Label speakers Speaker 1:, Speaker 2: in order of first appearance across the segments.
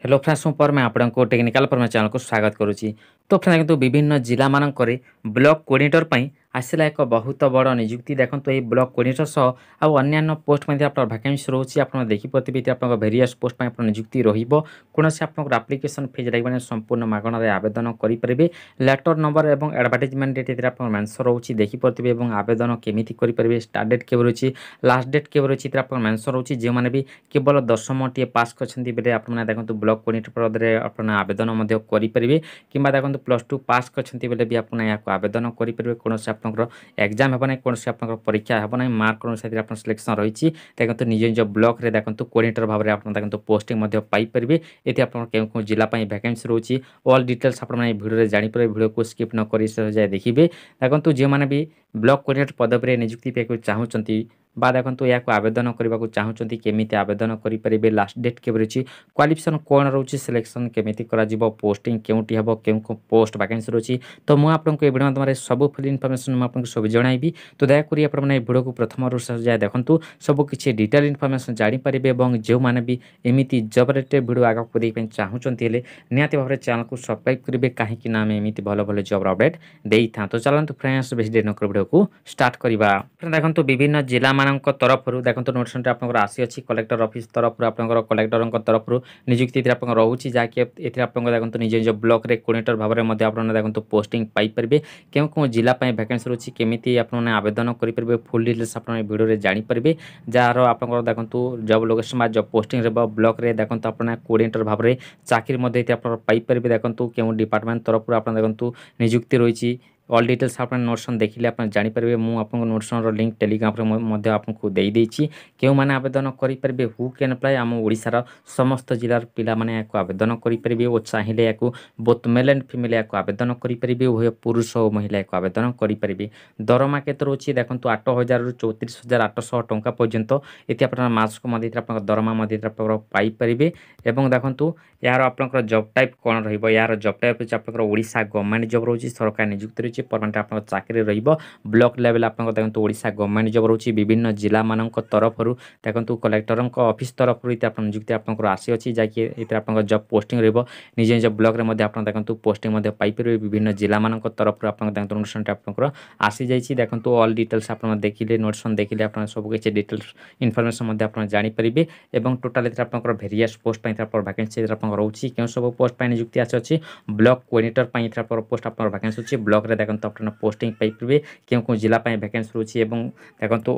Speaker 1: Hello friends ମୁଁ ପରମା ଆପଣଙ୍କୁ technical ପରମା ଚ୍ୟାନେଲକୁ ସ୍ୱାଗତ କରୁଛି। ତ ଫ୍ରେଣ୍ଡ କିନ୍ତୁ ବିଭିନ୍ନ ଜିଲ୍ଲାମାନଙ୍କରେ ବ୍ଲକ କୋର୍ଡିନେଟର ପାଇଁ ଆସିଲା ଏକ ବହୁତ ବଡ଼ ନିଯୁକ୍ତି। ଦେଖନ୍ତୁ ଏହି ବ୍ଲକ କୋର୍ଡିନେଟର ସହ ଆଉ ଅନ୍ୟାନ୍ୟ ପୋଷ୍ଟ ମଧ୍ୟ ଆପଣଙ୍କର ଭ୍ୟାକେନ୍ସି ରହୁଛି। ଆପଣ ଦେଖିପାରୁଥିବେ ଏଥିରେ ଆପଣଙ୍କ ଭେରିୟସ୍ ପୋଷ୍ଟ ପାଇଁ ଆପଣ ନିଯୁକ୍ତି ରହିବ। କୌଣସି ଆପଣଙ୍କର ଆପ୍ଲିକେସନ୍ ଫିଜ୍ ଲାଗିବନି, ସମ୍ପୂର୍ଣ୍ଣ ମାଗଣାରେ ଆବେଦନ କରିପାରିବେ। ଲେଟର ନମ୍ବର ଏବଂ ଆଡ଼ଭର୍ଟାଇଜମେଣ୍ଟ ଡେଟ୍ ଏଥିରେ ଆପଣଙ୍କ ମେନ୍ସନ୍ ରହୁଛି ଦେଖିପାରୁଥିବେ ଏବଂ ଆବେଦନ କେମିତି କରିପାରିବେ, ଷ୍ଟାର୍ଟ ଡେଟ୍ କେବେ ରହିଛି, ଲାଷ୍ଟ ଡେଟ୍ କେବେ ରହିଛି ଏଥିରେ ଆପଣଙ୍କ ମେନ୍ସନ୍ ରହୁଛି। ଯେଉଁମାନେ ବି କେବଳ ଦଶମଟିଏ ପାସ୍ କରିଛନ୍ତି ବେଲେ ଆପଣମାନେ ଦେଖନ୍ତୁ ବ୍ଲକ କୋର୍ଡିନେଟର ପଦରେ ଆପଣ ଆବେଦନ ମଧ୍ୟ କରିପାରିବେ। କିମ୍ବା ଦେଖନ୍ତୁ +2 ପାସ୍ କରିଛନ୍ତି ବେଲେ ବି ଆପଣ ଏହାକୁ ଆବେଦନ କରିପାରିବେ। କୌଣସି ଆପଣଙ୍କର ଏକ୍ଜାମ୍ ହେବ ନାହିଁ, କୌଣସି ଆପଣଙ୍କର ପରୀକ୍ଷା ହେବ ନାହିଁ। ମାର୍କ ଅନୁସାରେ ଆପଣ ସିଲେକ୍ସନ୍ ରହିଛି। ଦେଖନ୍ତୁ ନିଜ ନିଜ ବ୍ଲକରେ ଦେଖନ୍ତୁ କୋର୍ଡିନେଟର ଭାବରେ ଆପଣ ଦେଖନ୍ତୁ ପୋଷ୍ଟିଂ ମଧ୍ୟ ପାଇପାରିବେ। ଏଠି ଆପଣଙ୍କର କେଉଁ କେଉଁ ଜିଲ୍ଲା ପାଇଁ ଭ୍ୟାକେନ୍ସି ରହୁଛି ଅଲ୍ ଡିଟେଲ୍ସ ଆପଣମାନେ ଏହି ଭିଡ଼ିଓରେ ଜାଣିପାରିବେ। ଭିଡ଼ିଓକୁ ସ୍କିପ୍ ନ କରି ଶେଷ ଯାଏ ଦେଖିବେ। ଦେଖନ୍ତୁ ଯେଉଁମାନେ ବି ବ୍ଲକ କୋର୍ଡିନେଟର ପଦବୀରେ ନିଯୁକ୍ତି ପାଇବାକୁ ଚାହୁଁଛନ୍ତି ବା ଦେଖନ୍ତୁ ଏହାକୁ ଆବେଦନ କରିବାକୁ ଚାହୁଁଛନ୍ତି କେମିତି ଆବେଦନ କରିପାରିବେ, ଲାଷ୍ଟ ଡେଟ୍ କେବେ ରହିଛି, କ୍ୱାଲିଫିକେସନ୍ କ'ଣ ରହୁଛି, ସିଲେକ୍ସନ୍ କେମିତି କରାଯିବ, ପୋଷ୍ଟିଂ କେଉଁଠି ହେବ, କେଉଁ କେଉଁ ପୋଷ୍ଟ ଭ୍ୟାକେନ୍ସି ରହୁଛି, ତ ମୁଁ ଆପଣଙ୍କୁ ଏ ଭିଡ଼ିଓ ମାଧ୍ୟମରେ ସବୁ ଫୁଲ୍ ଇନଫର୍ମେସନ୍ ମୁଁ ଆପଣଙ୍କୁ ସବୁ ଜଣାଇବି। ତ ଦୟାକରି ଆପଣମାନେ ଏହି ଭିଡ଼ିଓକୁ ପ୍ରଥମରୁ ଶେଷ ଯାଏ ଦେଖନ୍ତୁ, ସବୁ କିଛି ଡିଟେଲ୍ ଇନଫର୍ମେସନ୍ ଜାଣିପାରିବେ। ଏବଂ ଯେଉଁମାନେ ବି ଏମିତି ଜବ୍ ରିଲେଟେଡ୍ ଭିଡ଼ିଓ ଆଗକୁ ଦେବା ପାଇଁ ଚାହୁଁଛନ୍ତି ହେଲେ ନିହାତି ଭାବରେ ଚ୍ୟାନେଲକୁ ସବସ୍କ୍ରାଇବ୍ କରିବେ, କାହିଁକି ନା ଆମେ ଏମିତି ଭଲ ଭଲ ଜବ୍ ଅପଡେଟ୍ ଦେଇଥାଉ। ତ ଚାଲନ୍ତୁ ଫ୍ରେଣ୍ଡସ୍ ବେଶୀ ଡେରି ନକରି ଭିଡ଼ିଓକୁ ଷ୍ଟାର୍ଟ କରିବା। ଦେଖନ୍ତୁ ବିଭିନ୍ନ ଜିଲ୍ଲାମାନଙ୍କ ତରଫରୁ ଦେଖନ୍ତୁ ନୋଟିଫିକେସନ୍ ଆପଣଙ୍କର ଆସିଅଛି କଲେକ୍ଟର ଅଫିସ୍ ତରଫରୁ, ଆପଣଙ୍କର କଲେକ୍ଟରଙ୍କ ତରଫରୁ ନିଯୁକ୍ତି ଏଥିରେ ଆପଣଙ୍କର ରହୁଛି। ଯାହାକି ଏଥିରେ ଆପଣଙ୍କ ଦେଖନ୍ତୁ ନିଜ ନିଜ ବ୍ଲକରେ କୋର୍ଡିନେଟର ଭାବରେ ମଧ୍ୟ ଆପଣମାନେ ଦେଖନ୍ତୁ ପୋଷ୍ଟିଂ ପାଇପାରିବେ। କେଉଁ କେଉଁ ଜିଲ୍ଲା ପାଇଁ ଭ୍ୟାକେନ୍ସି ରହୁଛି, କେମିତି ଆପଣମାନେ ଆବେଦନ କରିପାରିବେ, ଫୁଲ୍ ଡିଟେଲ୍ସ ଆପଣ ଏ ଭିଡ଼ିଓରେ ଜାଣିପାରିବେ। ଯାହାର ଆପଣଙ୍କର ଦେଖନ୍ତୁ ଜବ୍ ଲୋକେସନ୍ ବା ଜବ୍ ପୋଷ୍ଟିଂ ରହିବ ବ୍ଲକରେ ଦେଖନ୍ତୁ ଆପଣ କୋର୍ଡିନେଟର ଭାବରେ ଚାକିରି ମଧ୍ୟ ଏଠି ଆପଣ ପାଇପାରିବେ। ଦେଖନ୍ତୁ କେଉଁ ଡିପାର୍ଟମେଣ୍ଟ ତରଫରୁ ଆପଣ ଦେଖନ୍ତୁ ନିଯୁକ୍ତି ରହିଛି ଅଲ୍ ଡିଟେଲ୍ସ ଆପଣ ନୋଟ୍ସନ୍ ଦେଖିଲେ ଆପଣ ଜାଣିପାରିବେ। ମୁଁ ଆପଣଙ୍କୁ ନୋଟ୍ସନ୍ର ଲିଙ୍କ୍ ଟେଲିଗ୍ରାମରେ ମଧ୍ୟ ଆପଣଙ୍କୁ ଦେଇଦେଇଛି। କେଉଁମାନେ ଆବେଦନ କରିପାରିବେ, ହୁ କ୍ୟାନ୍ ଆପ୍ଲାଏ, ଆମ ଓଡ଼ିଶାର ସମସ୍ତ ଜିଲ୍ଲାର ପିଲାମାନେ ଏହାକୁ ଆବେଦନ କରିପାରିବେ ଓ ଚାହିଁଲେ ଏହାକୁ ବୋଥ୍ ମେଲ୍ ଆଣ୍ଡ ଫିମେଲ୍ ଏହାକୁ ଆବେଦନ କରିପାରିବେ। ଉଭୟ ପୁରୁଷ ଓ ମହିଳା ଏହାକୁ ଆବେଦନ କରିପାରିବେ। ଦରମା କେତେ ରହୁଛି ଦେଖନ୍ତୁ 8,000ରୁ 34,800 ଟଙ୍କା ପର୍ଯ୍ୟନ୍ତ ଏଠି ଆପଣ ମାସକୁ ମଧ୍ୟ ଏଥିରେ ଆପଣଙ୍କ ଦରମା ମଧ୍ୟ ଏଥିରେ ଆପଣଙ୍କର ପାଇପାରିବେ। ଏବଂ ଦେଖନ୍ତୁ ଏହାର ଆପଣଙ୍କର ଜବ୍ ଟାଇପ୍ କ'ଣ ରହିବ, ଏହାର ଜବ୍ ଟାଇପ୍ ହେଉଛି ଆପଣଙ୍କର ଓଡ଼ିଶା ଗଭର୍ଣ୍ଣମେଣ୍ଟ ଜବ୍ ରହୁଛି, ସରକାରୀ ନିଯୁକ୍ତି ରହିଛି, ପରମାନେଣ୍ଟ ଆପଣଙ୍କ ଚାକିରି ରହିବ। ବ୍ଲକ ଲେଭେଲ୍ ଆପଣଙ୍କ ଦେଖନ୍ତୁ ଓଡ଼ିଶା ଗଭର୍ଣ୍ଣମେଣ୍ଟ ଜବ୍ ରହୁଛି। ବିଭିନ୍ନ ଜିଲ୍ଲାମାନଙ୍କ ତରଫରୁ ଦେଖନ୍ତୁ କଲେକ୍ଟରଙ୍କ ଅଫିସ୍ ତରଫରୁ ଏଠି ଆପଣ ନିଯୁକ୍ତି ଆପଣଙ୍କର ଆସିଅଛି, ଯାହାକି ଏଥିରେ ଆପଣଙ୍କ ଜବ୍ ପୋଷ୍ଟିଂ ରହିବ। ନିଜ ନିଜ ବ୍ଲକରେ ମଧ୍ୟ ଆପଣ ଦେଖନ୍ତୁ ପୋଷ୍ଟିଂ ମଧ୍ୟ ପାଇପାରିବେ। ବିଭିନ୍ନ ଜିଲ୍ଲାମାନଙ୍କ ତରଫରୁ ଆପଣଙ୍କ ଦେଖନ୍ତୁ ନୋଟିଫିକେସନ୍ଟା ଆପଣଙ୍କର ଆସିଯାଇଛି। ଦେଖନ୍ତୁ ଅଲ୍ ଡିଟେଲ୍ସ ଆପଣ ଦେଖିଲେ, ନୋଟିଫିକେସନ୍ ଦେଖିଲେ ଆପଣ ସବୁ କିଛି ଡିଟେଲ୍ସ ଇନଫର୍ମେସନ୍ ମଧ୍ୟ ଆପଣ ଜାଣିପାରିବେ। ଏବଂ ଟୋଟାଲ୍ ଏଥିରେ ଆପଣଙ୍କର ଭେରିୟସ୍ ପୋଷ୍ଟ ପାଇଁ ଆପଣଙ୍କର ଭ୍ୟାକେନ୍ସି ଏଥିରେ ଆପଣଙ୍କର ରହୁଛି। କେଉଁ ସବୁ ପୋଷ୍ଟ ପାଇଁ ନିଯୁକ୍ତି ଆସିଅଛି, ବ୍ଲକ କୋର୍ଡିନେଟର ପାଇଁ ଏଥିରେ ଆପଣଙ୍କର ପୋଷ୍ଟ ଆପଣଙ୍କର ଭ୍ୟାକେନ୍ସି ଅଛି। ବ୍ଲକରେ ଦେଖନ୍ତୁ ଆପଣ ପୋଷ୍ଟିଂ ପାଇପାରିବେ, କେଉଁ କେଉଁ ଜିଲ୍ଲା ପାଇଁ ଭ୍ୟାକେନ୍ସି ରହୁଛି। ଏବଂ ଦେଖନ୍ତୁ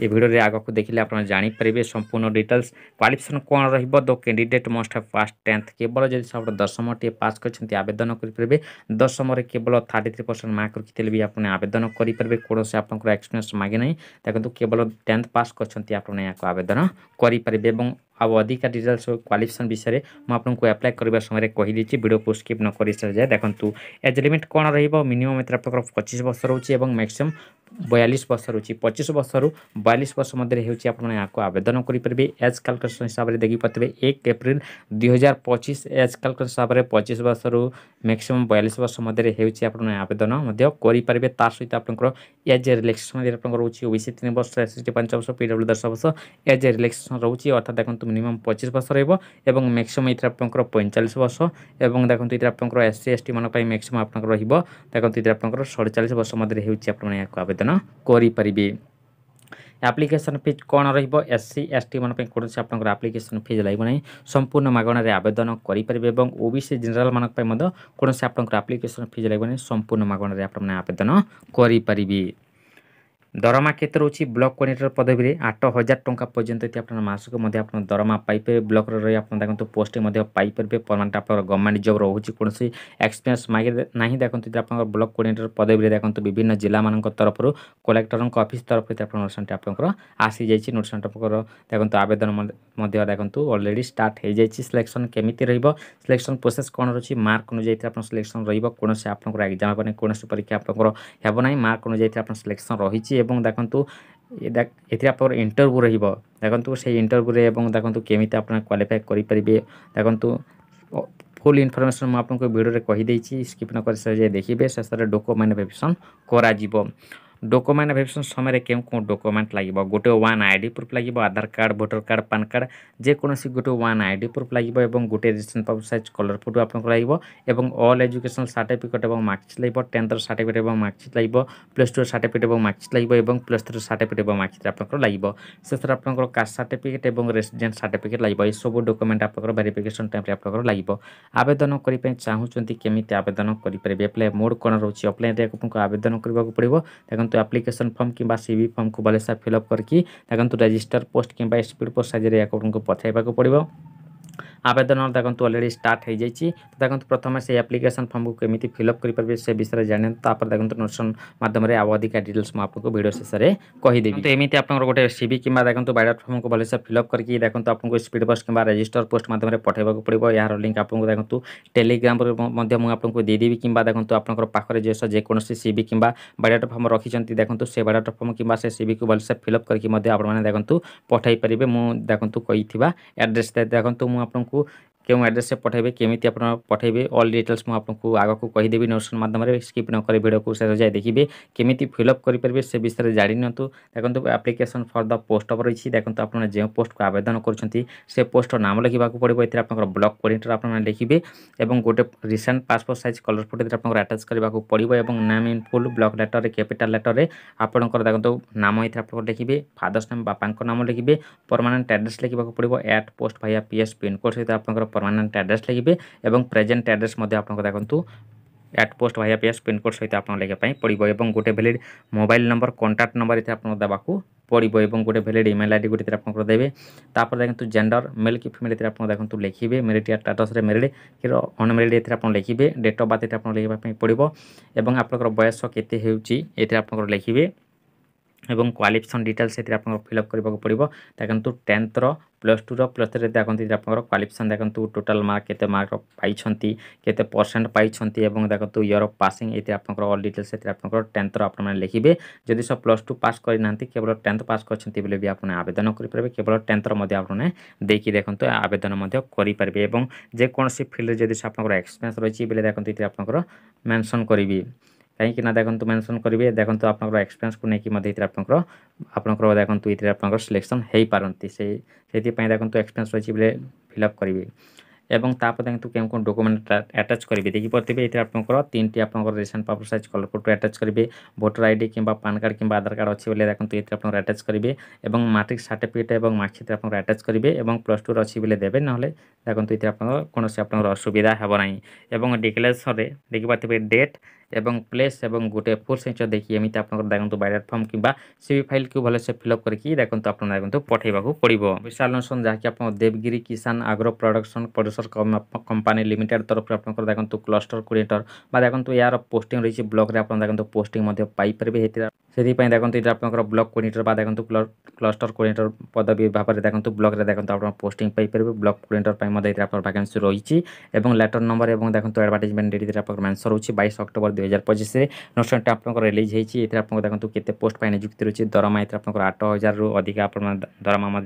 Speaker 1: ଏ ଭିଡ଼ିଓରେ ଆଗକୁ ଦେଖିଲେ ଆପଣ ଜାଣିପାରିବେ ସମ୍ପୂର୍ଣ୍ଣ ଡିଟେଲ୍ସ। କ୍ୱାଲିଫିକେସନ୍ କ'ଣ ରହିବ, ଦ candidate must have pass 10th, କେବଳ ଯଦି ଆପଣ ଦଶମଟିଏ ପାସ୍ କରିଛନ୍ତି ଆବେଦନ କରିପାରିବେ। ଦଶମରେ କେବଳ 33% ମାର୍କ ରଖିଥିଲେ ବି ଆପଣ ଆବେଦନ କରିପାରିବେ। କୌଣସି ଆପଣଙ୍କର ଏକ୍ସପିରିଏନ୍ସ ମାଗେ ନାହିଁ। ଦେଖନ୍ତୁ କେବଳ 10th ପାସ୍ କରିଛନ୍ତି ଆପଣ ଏହାକୁ ଆବେଦନ କରିପାରିବେ। ଏବଂ ଆଉ ଅଧିକା ଡିଟେଲ୍ସ କ୍ୱାଲିଫିକେସନ୍ ବିଷୟରେ ମୁଁ ଆପଣଙ୍କୁ ଆପ୍ଲାଏ କରିବା ସମୟରେ କହିଦେଇଛି। ଭିଡ଼ିଓକୁ ସ୍କିପ୍ ନ କରି ଯାଏ ଦେଖନ୍ତୁ ଏଜ୍ ଲିମିଟ୍ କ'ଣ ରହିବ, ମିନିମମ୍ ଏଥିରେ ଆପଣଙ୍କର 25 ବର୍ଷ ରହୁଛି ଏବଂ ମ୍ୟାକ୍ସିମମ୍ 42 ବର୍ଷ ରହୁଛି। 25 ବର୍ଷରୁ 42 ବର୍ଷ ମଧ୍ୟରେ ହେଉଛି ଆପଣମାନେ ଏହାକୁ ଆବେଦନ କରିପାରିବେ। ଏଜ୍ କାଲକୁଲେସନ୍ ହିସାବରେ ଦେଖିପାରୁଥିବେ 1 ଏପ୍ରିଲ 2025 ଏଜ୍ କାଲକୁଲେସନ୍ ହିସାବରେ 25 ବର୍ଷରୁ ମ୍ୟାକ୍ସିମମ୍ 42 ବର୍ଷ ମଧ୍ୟରେ ହେଉଛି ଆପଣମାନେ ଆବେଦନ ମଧ୍ୟ କରିପାରିବେ। ତା ସହିତ ଆପଣଙ୍କର ଏଜ୍ ରିଲାକ୍ସେସନ୍ ଆପଣଙ୍କର ରହୁଛି ଓବିସି 3 ବର୍ଷ, ଏସ୍ସି 5 ବର୍ଷ, ପିଡବ୍ଲ୍ୟୁ 10 ବର୍ଷ ଏଜ୍ ରିଲାକ୍ସେସନ୍ ରହୁଛି। ଅର୍ଥାତ୍ ଦେଖନ୍ତୁ ମିନିମମ୍ 25 ବର୍ଷ ରହିବ ଏବଂ ମ୍ୟାକ୍ସିମମ୍ ଏଥିରେ ଆପଣଙ୍କର 45 ବର୍ଷ। ଏବଂ ଦେଖନ୍ତୁ ଏଥିରେ ଆପଣଙ୍କର ଏସ୍ସି ଏସ୍ଟି ମାନଙ୍କ ପାଇଁ ମ୍ୟାକ୍ସିମମ୍ ଆପଣଙ୍କର ରହିବ ଦେଖନ୍ତୁ ଏଥିରେ ଆପଣଙ୍କର 47 ବର୍ଷ ମଧ୍ୟରେ ହେଉଛି ଆପଣମାନେ ଏହାକୁ ଆବେଦନ କରିପାରିବେ। ଆପ୍ଲିକେସନ୍ ଫିଜ୍ କ'ଣ ରହିବ, ଏସ୍ସି ଏସ୍ଟି ମାନଙ୍କ ପାଇଁ କୌଣସି ଆପଣଙ୍କର ଆପ୍ଲିକେସନ୍ ଫିଜ୍ ଲାଗିବ ନାହିଁ। ସମ୍ପୂର୍ଣ୍ଣ ମାଗଣାରେ ଆବେଦନ କରିପାରିବେ। ଏବଂ ଓବିସି ଜେନେରାଲ୍ ମାନଙ୍କ ପାଇଁ ମଧ୍ୟ କୌଣସି ଆପଣଙ୍କର ଆପ୍ଲିକେସନ୍ ଫିଜ୍ ଲାଗିବ ନାହିଁ। ସମ୍ପୂର୍ଣ୍ଣ ମାଗଣାରେ ଆପଣମାନେ ଆବେଦନ କରିପାରିବେ। ଦରମା କେତେ ରହୁଛି, ବ୍ଲକ କୋର୍ଡିନେଟର ପଦବୀରେ 8,000 ଟଙ୍କା ପର୍ଯ୍ୟନ୍ତ ଏଠି ଆପଣ ମାସକୁ ମଧ୍ୟ ଆପଣ ଦରମା ପାଇପାରିବେ। ବ୍ଲକରେ ରହି ଆପଣ ଦେଖନ୍ତୁ ପୋଷ୍ଟିଂ ମଧ୍ୟ ପାଇପାରିବେ। ପରମାନେଣ୍ଟ ଆପଣଙ୍କର ଗଭର୍ଣ୍ଣମେଣ୍ଟ ଜବ୍ ରହୁଛି, କୌଣସି ଏକ୍ସପିରିଏନ୍ସ ମାଗେ ନାହିଁ। ଦେଖନ୍ତୁ ଏଠି ଆପଣଙ୍କର ବ୍ଲକ କୋର୍ଡିନେଟର ପଦବୀରେ ଦେଖନ୍ତୁ ବିଭିନ୍ନ ଜିଲ୍ଲାମାନଙ୍କ ତରଫରୁ କଲେକ୍ଟରଙ୍କ ଅଫିସ୍ ତରଫରୁ ଆପଣ ନୋଟିଫିକେସନ୍ଟା ଆପଣଙ୍କର ଆସିଯାଇଛି। ନୋଟିଫିକେସନ୍ଟା ଆପଣଙ୍କର ଦେଖନ୍ତୁ ଆବେଦନ ମଧ୍ୟ ଦେଖନ୍ତୁ ଅଲରେଡ଼ି ଷ୍ଟାର୍ଟ ହୋଇଯାଇଛି। ସିଲେକ୍ସନ୍ କେମିତି ରହିବ, ସିଲେକ୍ସନ୍ ପ୍ରୋସେସ୍ କ'ଣ ରହିଛି, ମାର୍କ ଅନୁଯାୟୀ ଆପଣ ସିଲେକ୍ସନ୍ ରହିବ। କୌଣସି ଆପଣଙ୍କର ଏକ୍ଜାମ୍ ହେବ ନାହିଁ, କୌଣସି ପରୀକ୍ଷା ଆପଣଙ୍କର ହେବ ନାହିଁ। ମାର୍କ ଅନୁଯାୟୀ ଆପଣ ସିଲେକ୍ସନ୍ ରହିଛି। ଏବଂ ଦେଖନ୍ତୁ ଏଥିରେ ଆପଣଙ୍କର ଇଣ୍ଟରଭ୍ୟୁ ରହିବ। ଦେଖନ୍ତୁ ସେଇ ଇଣ୍ଟରଭ୍ୟୁରେ ଏବଂ ଦେଖନ୍ତୁ କେମିତି ଆପଣ କ୍ୱାଲିଫାଏ କରିପାରିବେ। ଦେଖନ୍ତୁ ଫୁଲ୍ ଇନଫର୍ମେସନ୍ ମୁଁ ଆପଣଙ୍କୁ ଭିଡ଼ିଓରେ କହିଦେଇଛି, ସ୍କିପ୍ ନ କରି ଯାଇ ଦେଖିବେ। ଶେଷରେ ଡକୁମେଣ୍ଟ ଭେରିଫିକେସନ୍ କରାଯିବ। डॉक्यूमेंट वेरिफिकेशन समय केउ को डॉक्यूमेंट लगे गोटे वन आईडी प्रूफ लगे Aadhaar card voter card PAN card जेकोसी गोटे वन आईडी प्रूफ लगे गोटे registration paper size colour photo आपको लगे ऑल एजुकेशनल सर्टिफिकेट और मार्कशीट लगे 10th सर्टिफिकेट और मार्कशीट लगे +2 सर्टिफिकेट और मार्कशीट लगे +3 सर्टिफिकेट और मार्कशीट आपको लगे शेष आपको कास्ट सर्टिफिकेट और रेसिडेंट सर्टिफिकेट लगे ये सब डॉक्यूमेंट आप वेरिफिकेशन टाइम आपको लगे आवेदन करने चाहूँगी केमी आवेदन करेंगे अप्लाई मोड कौन रोचे अप्लाई आपको आवेदन करने पड़ो देखो एप्लिकेशन फॉर्म कि सीवी फॉर्म को भलसे फिलअप करके देखो रजिस्टर पोस्ट कि स्पीड पोस्ट साइज आपको पठाइबा पड़ो आवेदन देखो अलरेडी स्टार्ट हो जाइए तो देखो प्रथम से एप्लिकेशन फॉर्म को केमी फिलअप करेंगे से विषय जाने तापर देखो नोटिफिकेशन माध्यम अधिका डिटेल्स मुझे आपको वीडियो शेष में कहीदेवी तो एमती आप गोटे सीवी कि देखो बायोडाटा फॉर्म को भलसे फिलअप करके देखो आपको स्पीड पोस्ट कि रजिस्टर पोस्ट माध्यम पठाइबा पड़ो यार लिंक आपको देखो टेलीग्राम मुझे आपको देदेवी कि देखो आपंकर पाखे जेकोसी सीवी कि बायोडाटा फॉर्म रखी देखो से बायोडाटा फॉर्म कि से सीवी को भलसे फिलअप करके आपने देखो पठाई पारे मुझे देखो कही एड्रेस देखो मुझे आपको क्यों एड्रेस से पठेबे केमी आप पठेबे ऑल डिटेल्स मुझे आपको आग को कहीदेवी नोटिफिकेशन माध्यम स्किप न कर वीडियो को शेष जाए देखिए केमी फिलअप करेंगे से विषय जाणी नियंतु देखो application for the post of रही देखो आप जो पोस्ट को आवेदन कर पोस्ट नाम लिखा पड़ो ये आप ब्लॉक कोऑर्डिनेटर आप लिखे और गोटे recent passport size colour photo आप आटाच करने पड़ो और नाम in full block letter capital letter आपंकर देखो नाम ये आप लिखे फादर्स नेम बापा नाम लिखे परमानेंट एड्रेस लिखा पड़ो एट पोस्ट भाया PS पिनकोड सहित आप परमानेंट एड्रेस लिखे और प्रेजेंट एड्रेस आपको देखो एट पोस्ट भाया PS पिनकोड सहित आप लिखापी पड़ो और गोटे valid mobile number contact number ये आपको देवाक पड़ो और गोटे वैलिड ईमेल आईडी गोटे आपको देवे तापर देखो जेंडर मेल कि फीमेल ये आपको देखो लिखे मेरिट स्टेटस मेरिड कि अनमेरिड ये आप लिखे डेट ऑफ बर्थ ये आप लिखापी पड़ो और आपंकर बयस के आपको लिखे एवं क्वालिफिकेशन डिटेल्स ये आपको फिलअप करने पड़ो देखो 10th +2 +3 देखो आप क्वालिफिकेशन देखो टोटाल मार्क के मार्क पाई केते परसेंट पाई देखो ईयर ऑफ पासिंग ये आप ऑल डिटेल्स ये आप 10th आप लिखे जदि सब +2 पास करना केवल 10th पास कर भी आपने आवेदन करेंगे केवल 10th आपने देखिए देखो आवेदन करेंगे और जेकोसी फील्ड जैसे आप एक्सपीरियंस रही है देखो ये आप मेंशन करी कहीं देखो मेंशन करेंगे देखो आप एक्सपीरियंस को लेकिन आपंकर देखो ये आप सिलेक्शन हो पारती से देखो एक्सपीरियंस रही है फिलअप करेंगे एवं तापर देखो केम कौन डॉक्यूमेंट अटैच करेंगे देखिए ये आपंकर 3टी आप recent paper size colour photo attach करेंगे भोटर आईडी कि पान कार्ड कि आधार कार्ड अच्छे देखो ये आप अटैच करेंगे और मैट्रिक सर्टिफिकेट और मार्कशीट आप अटैच करेंगे और +2 अच्छी बोले देवे ना देखो ये आप कौन से आप असुविधा हे ना डिक्लेरेशन में देखिए डेट एवं प्लेस एवं गोटे फुल सिग्नेचर देखिए एमती आप देखो बायोडाटा फॉर्म कि सीवी फाइल को भलसे फिलअप करके देखो आप देखो पठाइबा पड़ो विशाल नोशन जहाँकि आप देवगिरी किसान आग्रो प्रोडक्शन प्रोड्यूसर कंपानी लिमिटेड तरफ आप देखो क्लस्टर कोऑर्डिनेटर देखो यार पोस्टिंग रही ब्लॉक रे आप देखो पोस्टिंग पाइपर से देखो ये आप ब्लॉक कोऑर्डिनेटर देखो क्लस्टर कोऑर्डिनेटर पदवी भाव में देखो ब्लॉक रे देखो आप पोस्टिंग पाइपर ब्लॉक कोऑर्डिनेटर आप वैकेंसी रही है लेटर नंबर और देखो एडवर्टाइजमेंट डेट आप मेंशन रही 22 अक्टोबर 2025 नोटिफिकेशन आप रिलीज होती है आप देखो केते पोस्ट नियुक्ति रही दरमा ये आप 8,000 रु अधिक आप दरमा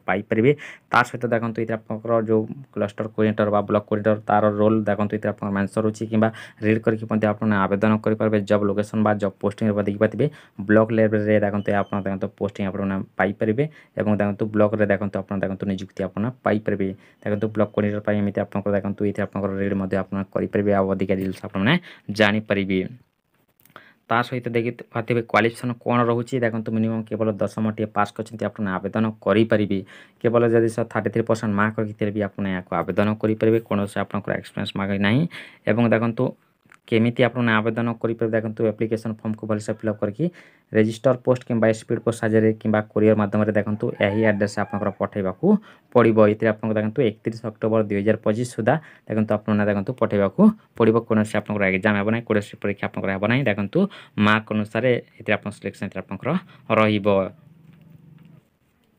Speaker 1: पाइपर तार सहित देखो ये आप जो क्लस्टर कोऑर्डिनेटर ब्लॉक कोऑर्डिनेटर तार रोल देखो ये आप मेंशन रही कि रीड करके आपने आवेदन करेंगे जॉब लोकेशन जॉब पोस्टिंग देखिए ब्लॉक लेवल रे देखो आप देखो पोस्टिंग आपने पाइपर और देखो ब्लॉक रे देखो आप देखो नियुक्ति आपने पाइपर देखो ब्लॉक कोऑर्डिनेटर एमती आप देखो ये आप रीड करेंगे अधिक डिटेल्स आपने जानीपर ता सहित देखिए क्वालिफिकेशन कौन रोचे देखो मिनिमम केवल 10टी पास कर आवेदन करेंगे केवल जब 33% मार्क रखिए भी आपने आवेदन करेंगे कौन से आप एक्सपीरियंस मांगे ना एवं देखो केमिति आपने आवेदन करेंगे देखो एप्लिकेशन फॉर्म को भलसे फिलअप करके रजिस्टर पोस्ट कि स्पीड पोस्ट साइज कि कोरियर माध्यम देखो यही एड्रेस आप पठाइबा पड़ो ये आप देखो 31 अक्टोबर 2025 सुधा देखो आपने देखो पठाइबा पड़ो कौन से आप एग्जाम हे ना कौन परीक्षा आप ना देखो मार्क अनुसार ये आप सिलेक्शन आपंकर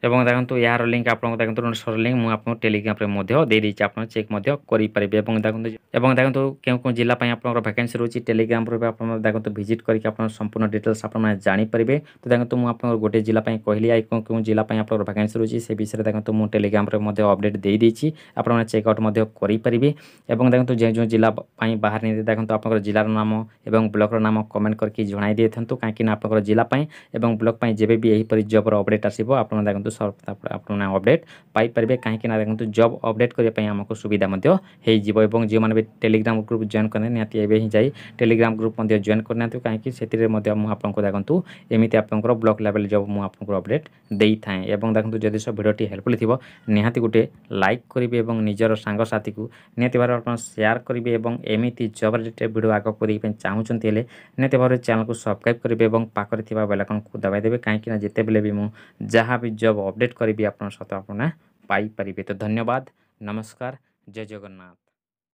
Speaker 1: এবং দেখন্তু ইয়ার লিঙ্ক আপনাଙ୍କୁ ଦେଖନ୍ତୁ ନୋଟିସ୍ର ଲିଙ୍କ୍ ମୁଁ ଆପଣଙ୍କୁ ଟେଲିଗ୍ରାମରେ ମଧ୍ୟ ଦେଇଦେଇଛି ଆପଣ ଚେକ୍ ମଧ୍ୟ କରିପାରିବେ ଏବଂ ଦେଖନ୍ତୁ କେଉଁ କେଉଁ ଜିଲ୍ଲା ପାଇଁ ଆପଣଙ୍କର ଭ୍ୟାକେନ୍ସି ରହୁଛି ଟେଲିଗ୍ରାମରେ ବି ଆପଣ ଦେଖନ୍ତୁ ଭିଜିଟ୍ କରିକି ଆପଣ ସମ୍ପୂର୍ଣ୍ଣ ଡିଟେଲ୍ସ ଆପଣମାନେ ଜାଣିପାରିବେ। ତ ଦେଖନ୍ତୁ ମୁଁ ଆପଣଙ୍କର ଗୋଟେ ଜିଲ୍ଲା ପାଇଁ କହିଲି ଆଉ କେଉଁ କେଉଁ ଜିଲ୍ଲା ପାଇଁ ଆପଣଙ୍କର ଭ୍ୟାକେନ୍ସି ରହୁଛି ସେ ବିଷୟରେ ଦେଖନ୍ତୁ ମୁଁ ଟେଲିଗ୍ରାମରେ ମଧ୍ୟ ଅପଡେଟ୍ ଦେଇଦେଇଛି ଆପଣମାନେ ଚେକ୍ ଆଉଟ୍ ମଧ୍ୟ କରିପାରିବେ। ଏବଂ ଦେଖନ୍ତୁ ଯେଉଁ ଯେଉଁ ଜିଲ୍ଲା ପାଇଁ ବାହାରିନି ଦେଖନ୍ତୁ ଆପଣଙ୍କର ଜିଲ୍ଲାର ନାମ ଏବଂ ବ୍ଲକର ନାମ କମେଣ୍ଟ କରିକି ଜଣାଇ ଦେଇଥାନ୍ତୁ କାହିଁକି ନା ଆପଣଙ୍କର ଜିଲ୍ଲା ପାଇଁ ଏବଂ ବ୍ଲକ ପାଇଁ ଯେବେ ବି ଏହିପରି ଜବ୍ର ଅପଡେଟ୍ ଆସିବ ଆପଣ ଦେଖନ୍ତୁ ଆପଣମାନେ ଅପଡେଟ୍ ପାଇପାରିବେ କାହିଁକି ନା ଦେଖନ୍ତୁ ଜବ୍ ଅପଡେଟ୍ କରିବା ପାଇଁ ଆମକୁ ସୁବିଧା ମଧ୍ୟ ହେଇଯିବ। ଏବଂ ଯେଉଁମାନେ ବି ଟେଲିଗ୍ରାମ ଗ୍ରୁପ୍ ଜଏନ୍ କରିନେ ନିହାତି ଏବେ ହିଁ ଯାଇ ଟେଲିଗ୍ରାମ ଗ୍ରୁପ୍ ମଧ୍ୟ ଜଏନ୍ କରିନିଅନ୍ତୁ କାହିଁକି ସେଥିରେ ମଧ୍ୟ ମୁଁ ଆପଣଙ୍କୁ ଦେଖନ୍ତୁ ଏମିତି ଆପଣଙ୍କର ବ୍ଲକ ଲେଭେଲ୍ ଜବ୍ ମୁଁ ଆପଣଙ୍କୁ ଅପଡେଟ୍ ଦେଇଥାଏ। ଏବଂ ଦେଖନ୍ତୁ ଯଦି ସେ ଭିଡ଼ିଓଟି ହେଲ୍ପଫୁଲ୍ ଥିବ ନିହାତି ଗୋଟେ ଲାଇକ୍ କରିବେ ଏବଂ ନିଜର ସାଙ୍ଗସାଥିକୁ ନିହାତି ଭାବରେ ଆପଣ ସେୟାର କରିବେ ଏବଂ ଏମିତି ଜବ୍ ରିଲେଟେଡ୍ ଭିଡ଼ିଓ ଆଗକୁ କରିବା ପାଇଁ ଚାହୁଁଛନ୍ତି ହେଲେ ନିହାତି ଭାବରେ ଚ୍ୟାନେଲକୁ ସବସ୍କ୍ରାଇବ୍ କରିବେ ଏବଂ ପାଖରେ ଥିବା ବେଲ୍ ଆଇକନ୍କୁ ଦବାଇ ଦେବେ କାହିଁକି ନା ଯେତେବେଳେ ବି ମୁଁ ଯାହା ବି ଜବ୍ ଅପଡେଟ୍ କରିବି ଆପଣଙ୍କ ସହିତ ଆପଣ ପାଇପାରିବେ। ତ ଧନ୍ୟବାଦ, ନମସ୍କାର, ଜୟ ଜଗନ୍ନାଥ।